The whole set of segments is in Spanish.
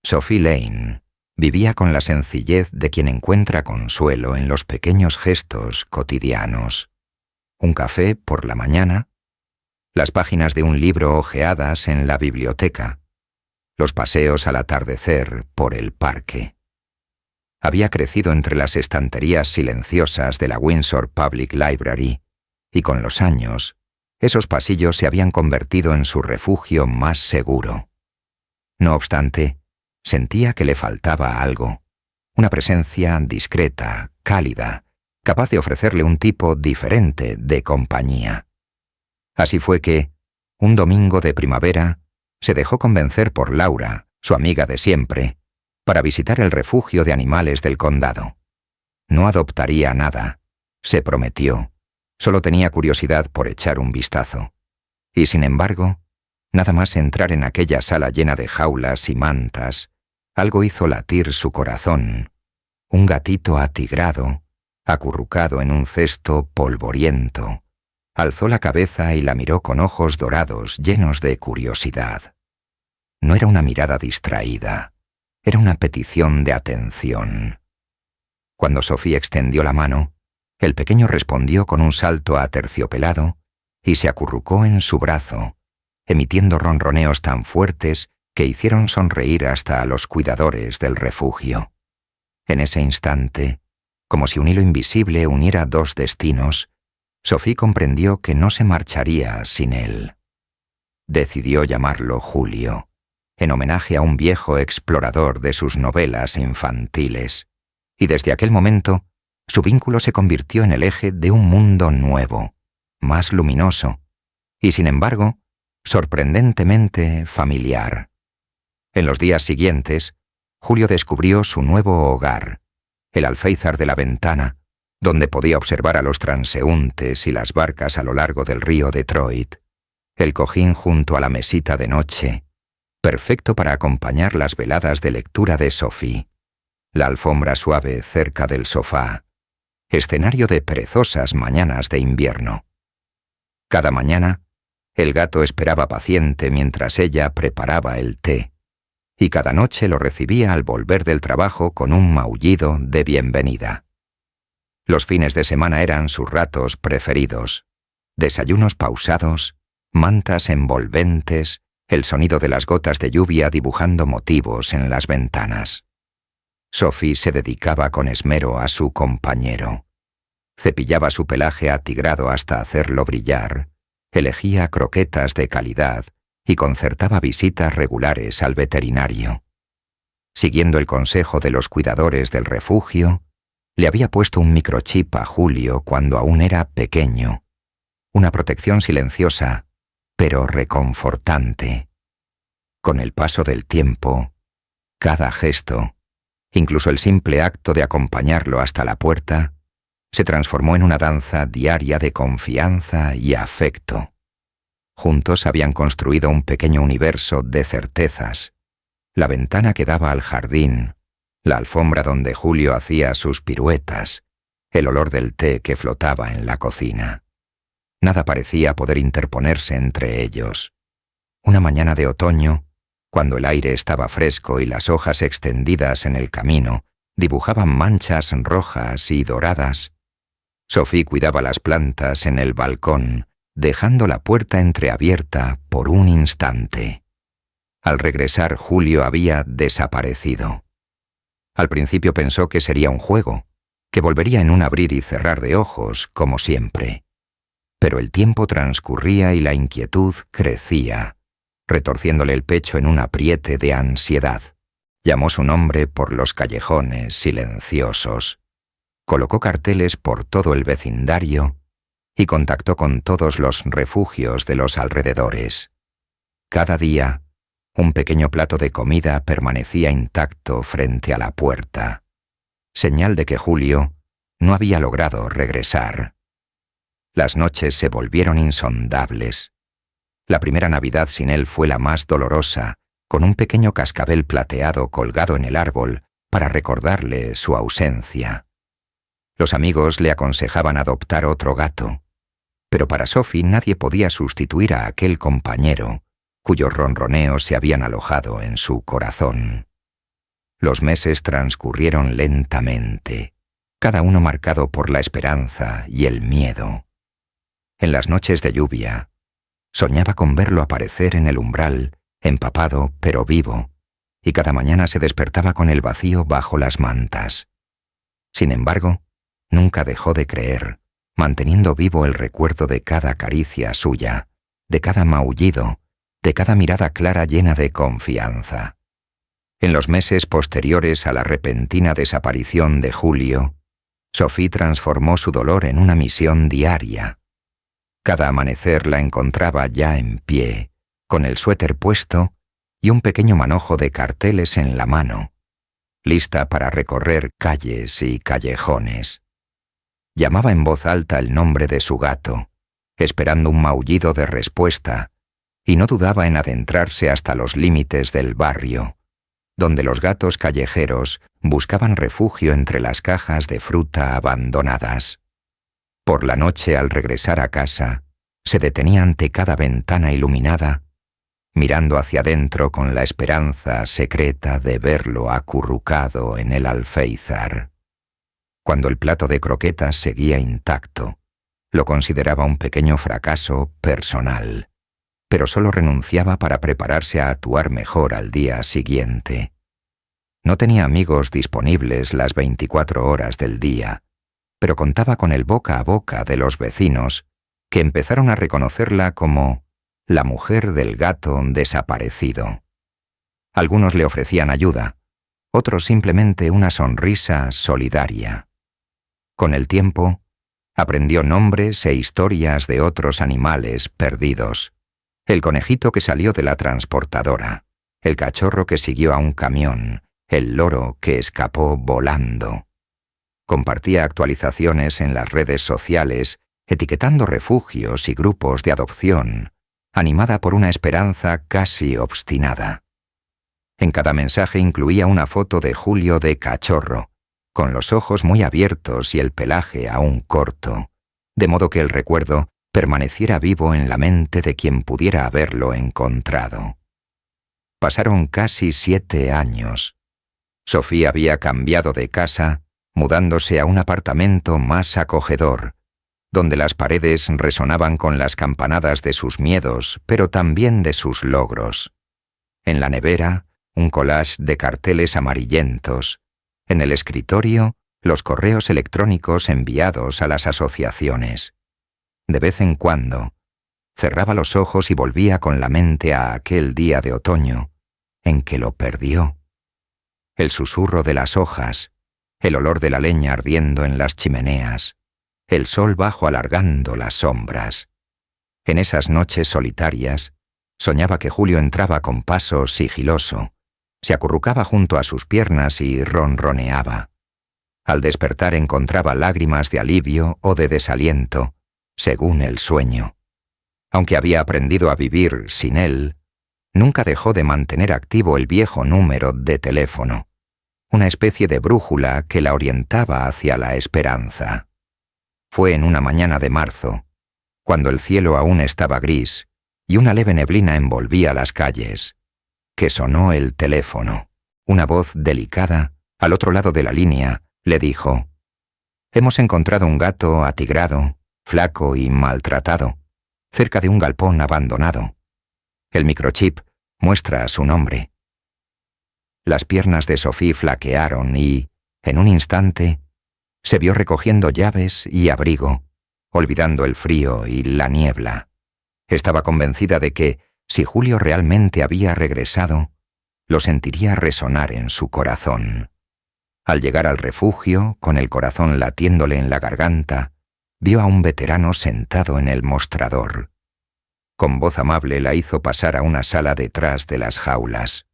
Sophie Lane vivía con la sencillez de quien encuentra consuelo en los pequeños gestos cotidianos. Un café por la mañana, las páginas de un libro hojeadas en la biblioteca, los paseos al atardecer por el parque. Había crecido entre las estanterías silenciosas de la Windsor Public Library, y con los años, esos pasillos se habían convertido en su refugio más seguro. No obstante, sentía que le faltaba algo, una presencia discreta, cálida, capaz de ofrecerle un tipo diferente de compañía. Así fue que, un domingo de primavera, se dejó convencer por Laura, su amiga de siempre, para visitar el refugio de animales del condado. No adoptaría nada, se prometió, solo tenía curiosidad por echar un vistazo. Y sin embargo, nada más entrar en aquella sala llena de jaulas y mantas, algo hizo latir su corazón. Un gatito atigrado, acurrucado en un cesto polvoriento, alzó la cabeza y la miró con ojos dorados llenos de curiosidad. No era una mirada distraída, era una petición de atención. Cuando Sophie extendió la mano, el pequeño respondió con un salto aterciopelado y se acurrucó en su brazo, emitiendo ronroneos tan fuertes que hicieron sonreír hasta a los cuidadores del refugio. En ese instante, como si un hilo invisible uniera dos destinos, Sophie comprendió que no se marcharía sin él. Decidió llamarlo Julio, en homenaje a un viejo explorador de sus novelas infantiles, y desde aquel momento su vínculo se convirtió en el eje de un mundo nuevo, más luminoso, y sin embargo, sorprendentemente familiar. En los días siguientes, Julio descubrió su nuevo hogar, el alféizar de la ventana, donde podía observar a los transeúntes y las barcas a lo largo del río Detroit, el cojín junto a la mesita de noche, perfecto para acompañar las veladas de lectura de Sophie, la alfombra suave cerca del sofá, escenario de perezosas mañanas de invierno. Cada mañana, el gato esperaba paciente mientras ella preparaba el té, y cada noche lo recibía al volver del trabajo con un maullido de bienvenida. Los fines de semana eran sus ratos preferidos: desayunos pausados, mantas envolventes, el sonido de las gotas de lluvia dibujando motivos en las ventanas. Sophie se dedicaba con esmero a su compañero. Cepillaba su pelaje atigrado hasta hacerlo brillar, elegía croquetas de calidad y concertaba visitas regulares al veterinario. Siguiendo el consejo de los cuidadores del refugio, le había puesto un microchip a Julio cuando aún era pequeño, una protección silenciosa, pero reconfortante. Con el paso del tiempo, cada gesto, incluso el simple acto de acompañarlo hasta la puerta, se transformó en una danza diaria de confianza y afecto. Juntos habían construido un pequeño universo de certezas: la ventana que daba al jardín, la alfombra donde Julio hacía sus piruetas, el olor del té que flotaba en la cocina. Nada parecía poder interponerse entre ellos. Una mañana de otoño, cuando el aire estaba fresco y las hojas extendidas en el camino dibujaban manchas rojas y doradas, Sophie cuidaba las plantas en el balcón, dejando la puerta entreabierta por un instante. Al regresar, Julio había desaparecido. Al principio pensó que sería un juego, que volvería en un abrir y cerrar de ojos, como siempre. Pero el tiempo transcurría y la inquietud crecía, retorciéndole el pecho en un apriete de ansiedad. Llamó su nombre por los callejones silenciosos, colocó carteles por todo el vecindario y contactó con todos los refugios de los alrededores. Cada día, un pequeño plato de comida permanecía intacto frente a la puerta, señal de que Julio no había logrado regresar. Las noches se volvieron insondables. La primera Navidad sin él fue la más dolorosa, con un pequeño cascabel plateado colgado en el árbol para recordarle su ausencia. Los amigos le aconsejaban adoptar otro gato, pero para Sophie nadie podía sustituir a aquel compañero, cuyos ronroneos se habían alojado en su corazón. Los meses transcurrieron lentamente, cada uno marcado por la esperanza y el miedo. En las noches de lluvia, soñaba con verlo aparecer en el umbral, empapado pero vivo, y cada mañana se despertaba con el vacío bajo las mantas. Sin embargo, nunca dejó de creer, manteniendo vivo el recuerdo de cada caricia suya, de cada maullido, de cada mirada clara llena de confianza. En los meses posteriores a la repentina desaparición de Julio, Sophie transformó su dolor en una misión diaria. Cada amanecer la encontraba ya en pie, con el suéter puesto y un pequeño manojo de carteles en la mano, lista para recorrer calles y callejones. Llamaba en voz alta el nombre de su gato, esperando un maullido de respuesta, y no dudaba en adentrarse hasta los límites del barrio, donde los gatos callejeros buscaban refugio entre las cajas de fruta abandonadas. Por la noche, al regresar a casa, se detenía ante cada ventana iluminada, mirando hacia adentro con la esperanza secreta de verlo acurrucado en el alféizar. Cuando el plato de croquetas seguía intacto, lo consideraba un pequeño fracaso personal, pero solo renunciaba para prepararse a actuar mejor al día siguiente. No tenía amigos disponibles las 24 horas del día, pero contaba con el boca a boca de los vecinos, que empezaron a reconocerla como la mujer del gato desaparecido. Algunos le ofrecían ayuda, otros simplemente una sonrisa solidaria. Con el tiempo, aprendió nombres e historias de otros animales perdidos. El conejito que salió de la transportadora, el cachorro que siguió a un camión, el loro que escapó volando. Compartía actualizaciones en las redes sociales, etiquetando refugios y grupos de adopción, animada por una esperanza casi obstinada. En cada mensaje incluía una foto de Julio de cachorro, con los ojos muy abiertos y el pelaje aún corto, de modo que el recuerdo permaneciera vivo en la mente de quien pudiera haberlo encontrado. Pasaron casi 7 años. Sofía había cambiado de casa, mudándose a un apartamento más acogedor, donde las paredes resonaban con las campanadas de sus miedos, pero también de sus logros. En la nevera, un collage de carteles amarillentos. En el escritorio, los correos electrónicos enviados a las asociaciones. De vez en cuando, cerraba los ojos y volvía con la mente a aquel día de otoño, en que lo perdió. El susurro de las hojas, el olor de la leña ardiendo en las chimeneas, el sol bajo alargando las sombras. En esas noches solitarias, soñaba que Julio entraba con paso sigiloso, se acurrucaba junto a sus piernas y ronroneaba. Al despertar encontraba lágrimas de alivio o de desaliento, según el sueño. Aunque había aprendido a vivir sin él, nunca dejó de mantener activo el viejo número de teléfono, una especie de brújula que la orientaba hacia la esperanza. Fue en una mañana de marzo, cuando el cielo aún estaba gris y una leve neblina envolvía las calles, que sonó el teléfono. Una voz delicada, al otro lado de la línea, le dijo: «Hemos encontrado un gato atigrado, flaco y maltratado, cerca de un galpón abandonado. El microchip muestra su nombre». Las piernas de Sophie flaquearon y, en un instante, se vio recogiendo llaves y abrigo, olvidando el frío y la niebla. Estaba convencida de que, si Julio realmente había regresado, lo sentiría resonar en su corazón. Al llegar al refugio, con el corazón latiéndole en la garganta, vio a un veterano sentado en el mostrador. Con voz amable la hizo pasar a una sala detrás de las jaulas.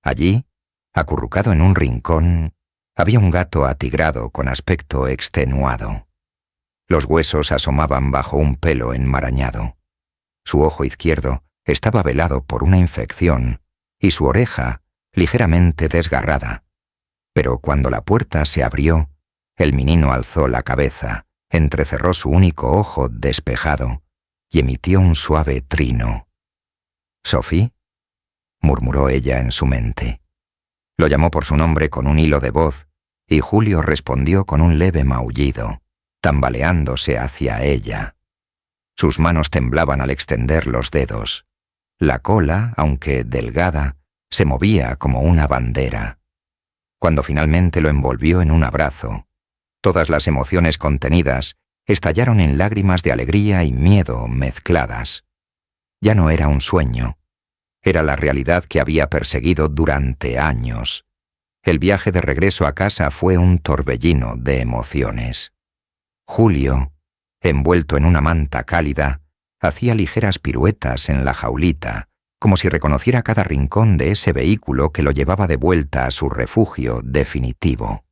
Allí, acurrucado en un rincón, había un gato atigrado con aspecto extenuado. Los huesos asomaban bajo un pelo enmarañado. Su ojo izquierdo estaba velado por una infección y su oreja ligeramente desgarrada. Pero cuando la puerta se abrió, el menino alzó la cabeza, entrecerró su único ojo despejado y emitió un suave trino. «¿Sophie?», murmuró ella en su mente. Lo llamó por su nombre con un hilo de voz, y Julio respondió con un leve maullido, tambaleándose hacia ella. Sus manos temblaban al extender los dedos. La cola, aunque delgada, se movía como una bandera. Cuando finalmente lo envolvió en un abrazo, todas las emociones contenidas estallaron en lágrimas de alegría y miedo mezcladas. Ya no era un sueño. Era la realidad que había perseguido durante años. El viaje de regreso a casa fue un torbellino de emociones. Julio, envuelto en una manta cálida, hacía ligeras piruetas en la jaulita, como si reconociera cada rincón de ese vehículo que lo llevaba de vuelta a su refugio definitivo.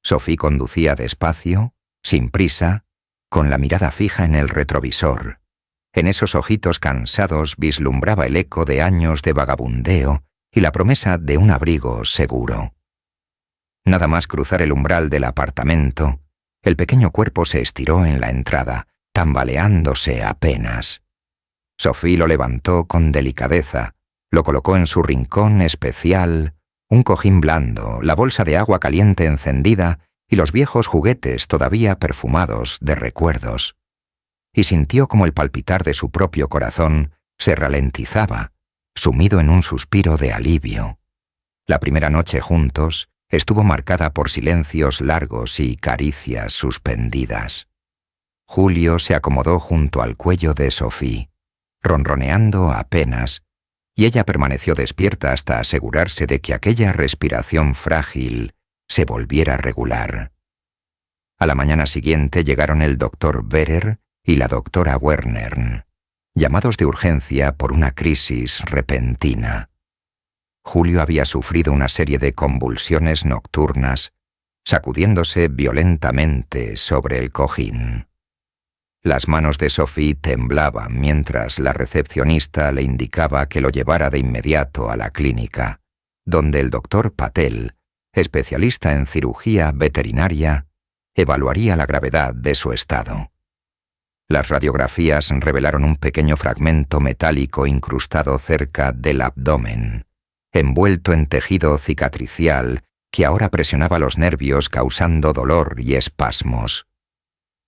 Sophie conducía despacio, sin prisa, con la mirada fija en el retrovisor. En esos ojitos cansados vislumbraba el eco de años de vagabundeo y la promesa de un abrigo seguro. Nada más cruzar el umbral del apartamento, el pequeño cuerpo se estiró en la entrada, tambaleándose apenas. Sophie lo levantó con delicadeza, lo colocó en su rincón especial, un cojín blando, la bolsa de agua caliente encendida y los viejos juguetes todavía perfumados de recuerdos. Y sintió como el palpitar de su propio corazón se ralentizaba, sumido en un suspiro de alivio. La primera noche juntos estuvo marcada por silencios largos y caricias suspendidas. Julio se acomodó junto al cuello de Sophie, ronroneando apenas, y ella permaneció despierta hasta asegurarse de que aquella respiración frágil se volviera regular. A la mañana siguiente llegaron el doctor Berer y la doctora Wernern, llamados de urgencia por una crisis repentina. Julio había sufrido una serie de convulsiones nocturnas, sacudiéndose violentamente sobre el cojín. Las manos de Sophie temblaban mientras la recepcionista le indicaba que lo llevara de inmediato a la clínica, donde el doctor Patel, especialista en cirugía veterinaria, evaluaría la gravedad de su estado. Las radiografías revelaron un pequeño fragmento metálico incrustado cerca del abdomen, envuelto en tejido cicatricial que ahora presionaba los nervios causando dolor y espasmos.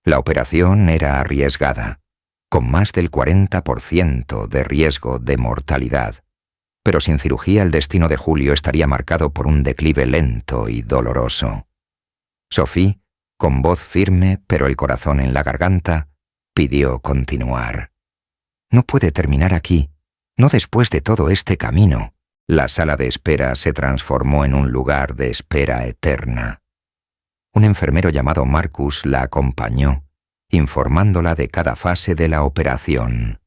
La operación era arriesgada, con más del 40% de riesgo de mortalidad, pero sin cirugía el destino de Julio estaría marcado por un declive lento y doloroso. Sophie, con voz firme pero el corazón en la garganta, pidió continuar. «No puede terminar aquí, no después de todo este camino». La sala de espera se transformó en un lugar de espera eterna. Un enfermero llamado Marcus la acompañó, informándola de cada fase de la operación.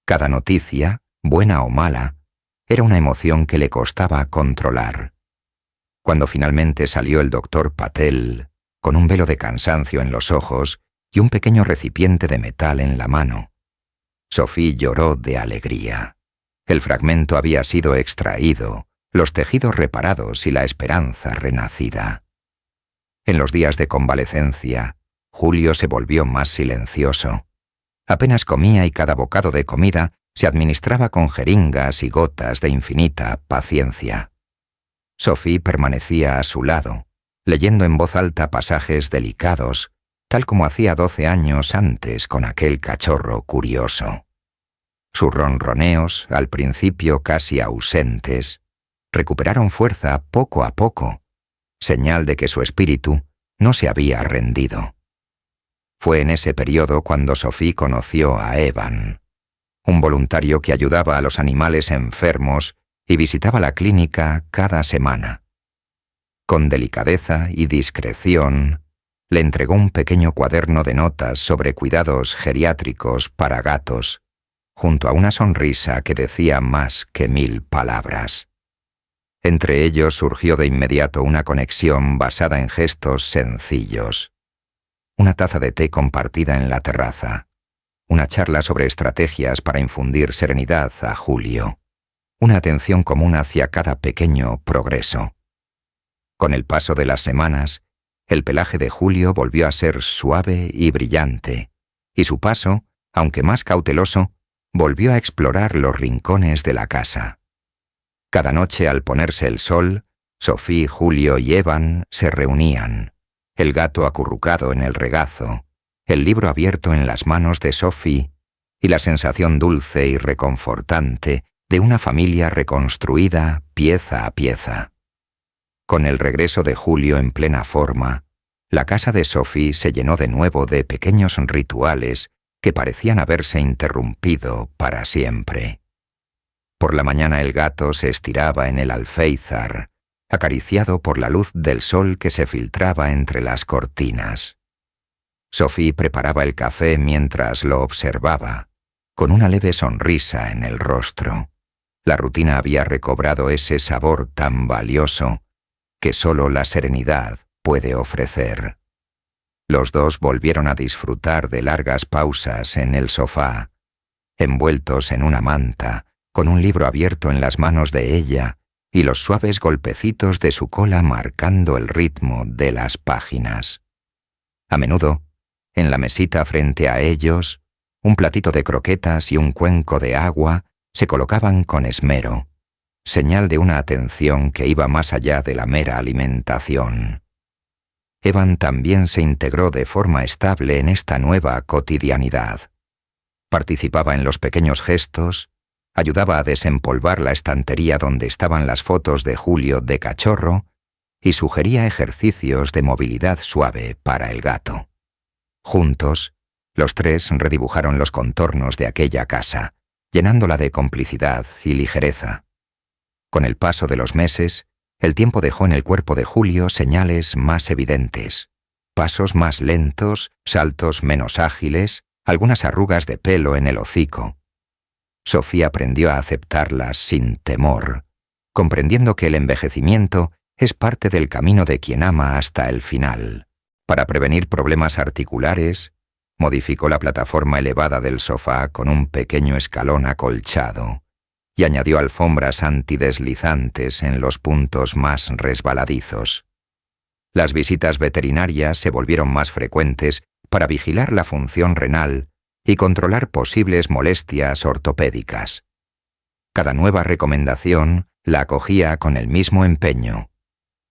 Cada noticia, buena o mala, era una emoción que le costaba controlar. Cuando finalmente salió el doctor Patel, con un velo de cansancio en los ojos y un pequeño recipiente de metal en la mano, Sophie lloró de alegría. El fragmento había sido extraído, los tejidos reparados y la esperanza renacida. En los días de convalecencia, Julio se volvió más silencioso. Apenas comía y cada bocado de comida se administraba con jeringas y gotas de infinita paciencia. Sophie permanecía a su lado, leyendo en voz alta pasajes delicados, tal como hacía 12 años antes con aquel cachorro curioso. Sus ronroneos, al principio casi ausentes, recuperaron fuerza poco a poco, señal de que su espíritu no se había rendido. Fue en ese periodo cuando Sophie conoció a Evan, un voluntario que ayudaba a los animales enfermos y visitaba la clínica cada semana. Con delicadeza y discreción, le entregó un pequeño cuaderno de notas sobre cuidados geriátricos para gatos, junto a una sonrisa que decía más que 1000 palabras. Entre ellos surgió de inmediato una conexión basada en gestos sencillos. Una taza de té compartida en la terraza, una charla sobre estrategias para infundir serenidad a Julio, una atención común hacia cada pequeño progreso. Con el paso de las semanas, el pelaje de Julio volvió a ser suave y brillante, y su paso, aunque más cauteloso, volvió a explorar los rincones de la casa. Cada noche al ponerse el sol, Sophie, Julio y Evan se reunían, el gato acurrucado en el regazo, el libro abierto en las manos de Sophie y la sensación dulce y reconfortante de una familia reconstruida pieza a pieza. Con el regreso de Julio en plena forma, la casa de Sophie se llenó de nuevo de pequeños rituales que parecían haberse interrumpido para siempre. Por la mañana el gato se estiraba en el alféizar, acariciado por la luz del sol que se filtraba entre las cortinas. Sophie preparaba el café mientras lo observaba, con una leve sonrisa en el rostro. La rutina había recobrado ese sabor tan valioso que solo la serenidad puede ofrecer. Los dos volvieron a disfrutar de largas pausas en el sofá, envueltos en una manta, con un libro abierto en las manos de ella y los suaves golpecitos de su cola marcando el ritmo de las páginas. A menudo, en la mesita frente a ellos, un platito de croquetas y un cuenco de agua se colocaban con esmero, señal de una atención que iba más allá de la mera alimentación. Evan también se integró de forma estable en esta nueva cotidianidad. Participaba en los pequeños gestos, ayudaba a desempolvar la estantería donde estaban las fotos de Julio de cachorro y sugería ejercicios de movilidad suave para el gato. Juntos, los tres redibujaron los contornos de aquella casa, llenándola de complicidad y ligereza. Con el paso de los meses, el tiempo dejó en el cuerpo de Julio señales más evidentes, pasos más lentos, saltos menos ágiles, algunas arrugas de pelo en el hocico. Sofía aprendió a aceptarlas sin temor, comprendiendo que el envejecimiento es parte del camino de quien ama hasta el final. Para prevenir problemas articulares, modificó la plataforma elevada del sofá con un pequeño escalón acolchado y añadió alfombras antideslizantes en los puntos más resbaladizos. Las visitas veterinarias se volvieron más frecuentes para vigilar la función renal y controlar posibles molestias ortopédicas. Cada nueva recomendación la acogía con el mismo empeño.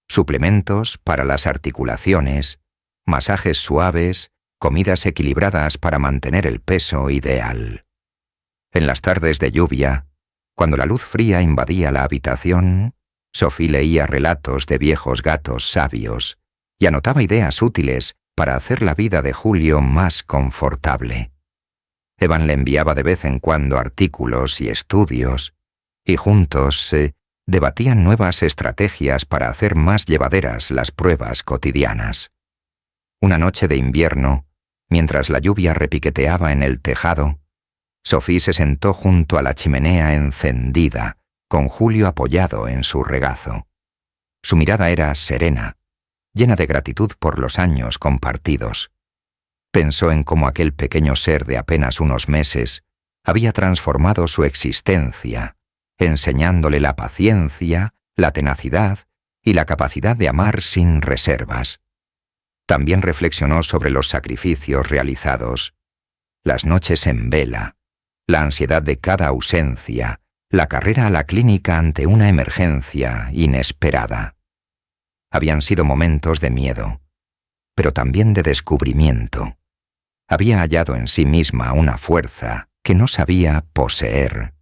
Suplementos para las articulaciones, masajes suaves, comidas equilibradas para mantener el peso ideal. En las tardes de lluvia, cuando la luz fría invadía la habitación, Sophie leía relatos de viejos gatos sabios y anotaba ideas útiles para hacer la vida de Julio más confortable. Evan le enviaba de vez en cuando artículos y estudios, y juntos debatían nuevas estrategias para hacer más llevaderas las pruebas cotidianas. Una noche de invierno, mientras la lluvia repiqueteaba en el tejado, Sophie se sentó junto a la chimenea encendida, con Julio apoyado en su regazo. Su mirada era serena, llena de gratitud por los años compartidos. Pensó en cómo aquel pequeño ser de apenas unos meses había transformado su existencia, enseñándole la paciencia, la tenacidad y la capacidad de amar sin reservas. También reflexionó sobre los sacrificios realizados, las noches en vela, la ansiedad de cada ausencia, la carrera a la clínica ante una emergencia inesperada. Habían sido momentos de miedo, pero también de descubrimiento. Había hallado en sí misma una fuerza que no sabía poseer,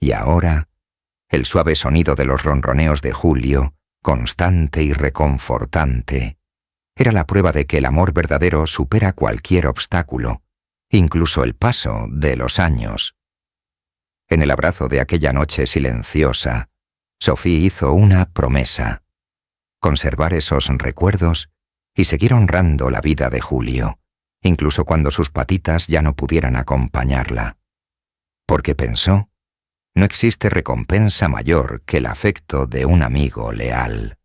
y ahora, el suave sonido de los ronroneos de Julio, constante y reconfortante, era la prueba de que el amor verdadero supera cualquier obstáculo, incluso el paso de los años. En el abrazo de aquella noche silenciosa, Sophie hizo una promesa: conservar esos recuerdos y seguir honrando la vida de Julio, incluso cuando sus patitas ya no pudieran acompañarla. Porque pensó, no existe recompensa mayor que el afecto de un amigo leal,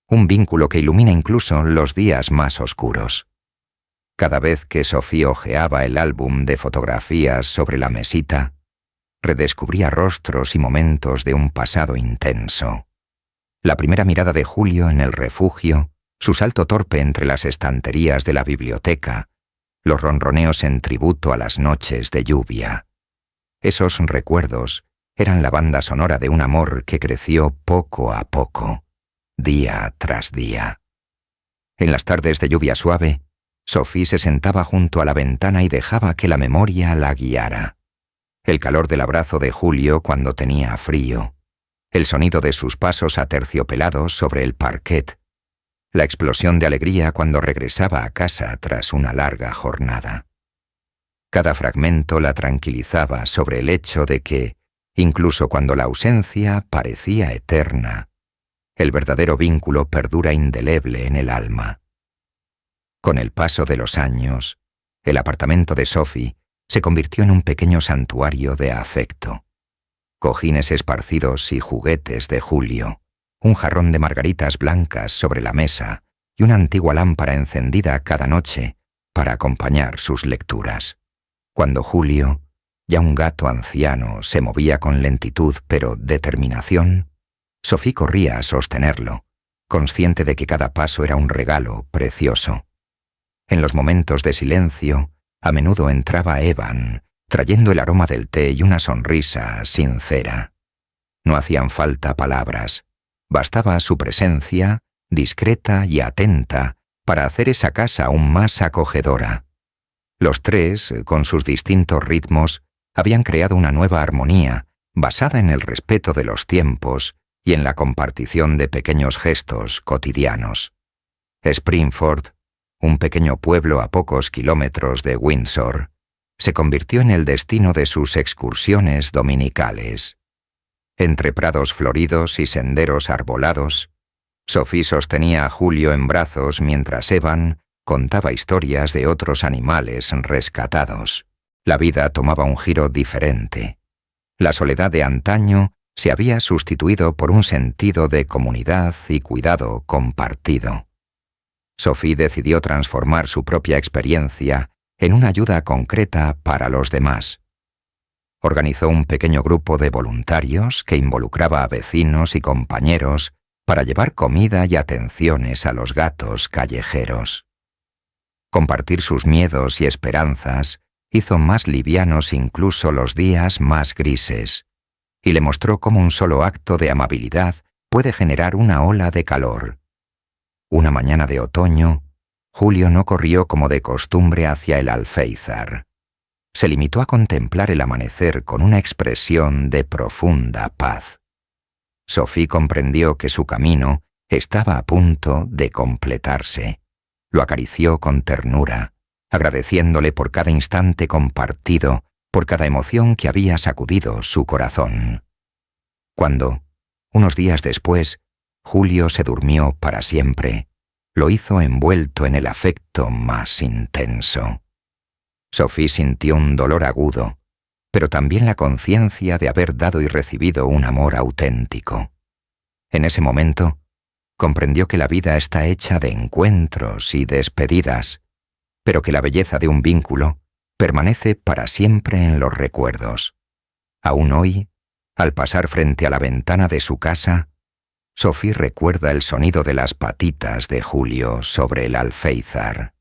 un vínculo que ilumina incluso los días más oscuros. Cada vez que Sophie hojeaba el álbum de fotografías sobre la mesita, redescubría rostros y momentos de un pasado intenso. La primera mirada de Julio en el refugio, su salto torpe entre las estanterías de la biblioteca, los ronroneos en tributo a las noches de lluvia. Esos recuerdos eran la banda sonora de un amor que creció poco a poco, día tras día. En las tardes de lluvia suave, Sophie se sentaba junto a la ventana y dejaba que la memoria la guiara. El calor del abrazo de Julio cuando tenía frío, el sonido de sus pasos aterciopelados sobre el parquet, la explosión de alegría cuando regresaba a casa tras una larga jornada. Cada fragmento la tranquilizaba sobre el hecho de que, incluso cuando la ausencia parecía eterna, el verdadero vínculo perdura indeleble en el alma. Con el paso de los años, el apartamento de Sophie se convirtió en un pequeño santuario de afecto. Cojines esparcidos y juguetes de Julio, un jarrón de margaritas blancas sobre la mesa y una antigua lámpara encendida cada noche para acompañar sus lecturas. Cuando Julio, ya un gato anciano, se movía con lentitud pero determinación, Sophie corría a sostenerlo, consciente de que cada paso era un regalo precioso. En los momentos de silencio, a menudo entraba Evan, trayendo el aroma del té y una sonrisa sincera. No hacían falta palabras, bastaba su presencia, discreta y atenta, para hacer esa casa aún más acogedora. Los tres, con sus distintos ritmos, habían creado una nueva armonía, basada en el respeto de los tiempos y en la compartición de pequeños gestos cotidianos. Springford, un pequeño pueblo a pocos kilómetros de Windsor, se convirtió en el destino de sus excursiones dominicales. Entre prados floridos y senderos arbolados, Sophie sostenía a Julio en brazos mientras Evan contaba historias de otros animales rescatados. La vida tomaba un giro diferente. La soledad de antaño se había sustituido por un sentido de comunidad y cuidado compartido. Sophie decidió transformar su propia experiencia en una ayuda concreta para los demás. Organizó un pequeño grupo de voluntarios que involucraba a vecinos y compañeros para llevar comida y atenciones a los gatos callejeros. Compartir sus miedos y esperanzas hizo más livianos incluso los días más grises, y le mostró cómo un solo acto de amabilidad puede generar una ola de calor. Una mañana de otoño, Julio no corrió como de costumbre hacia el alféizar. Se limitó a contemplar el amanecer con una expresión de profunda paz. Sophie comprendió que su camino estaba a punto de completarse. Lo acarició con ternura, agradeciéndole por cada instante compartido, por cada emoción que había sacudido su corazón. Cuando, unos días después, Julio se durmió para siempre, lo hizo envuelto en el afecto más intenso. Sophie sintió un dolor agudo, pero también la conciencia de haber dado y recibido un amor auténtico. En ese momento, comprendió que la vida está hecha de encuentros y despedidas, pero que la belleza de un vínculo permanece para siempre en los recuerdos. Aún hoy, al pasar frente a la ventana de su casa, Sophie recuerda el sonido de las patitas de Julio sobre el alféizar.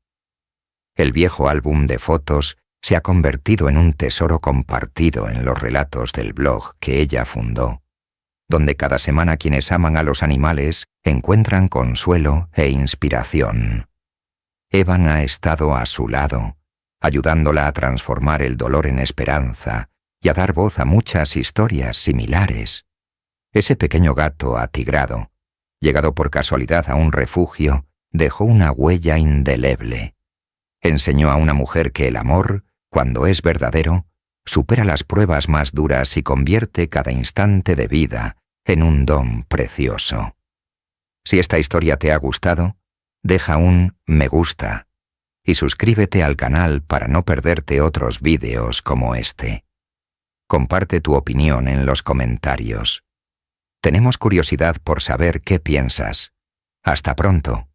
El viejo álbum de fotos se ha convertido en un tesoro compartido en los relatos del blog que ella fundó, donde cada semana quienes aman a los animales encuentran consuelo e inspiración. Evan ha estado a su lado, ayudándola a transformar el dolor en esperanza y a dar voz a muchas historias similares. Ese pequeño gato atigrado, llegado por casualidad a un refugio, dejó una huella indeleble. Enseñó a una mujer que el amor, cuando es verdadero, supera las pruebas más duras y convierte cada instante de vida en un don precioso. Si esta historia te ha gustado, deja un me gusta y suscríbete al canal para no perderte otros vídeos como este. Comparte tu opinión en los comentarios. Tenemos curiosidad por saber qué piensas. Hasta pronto.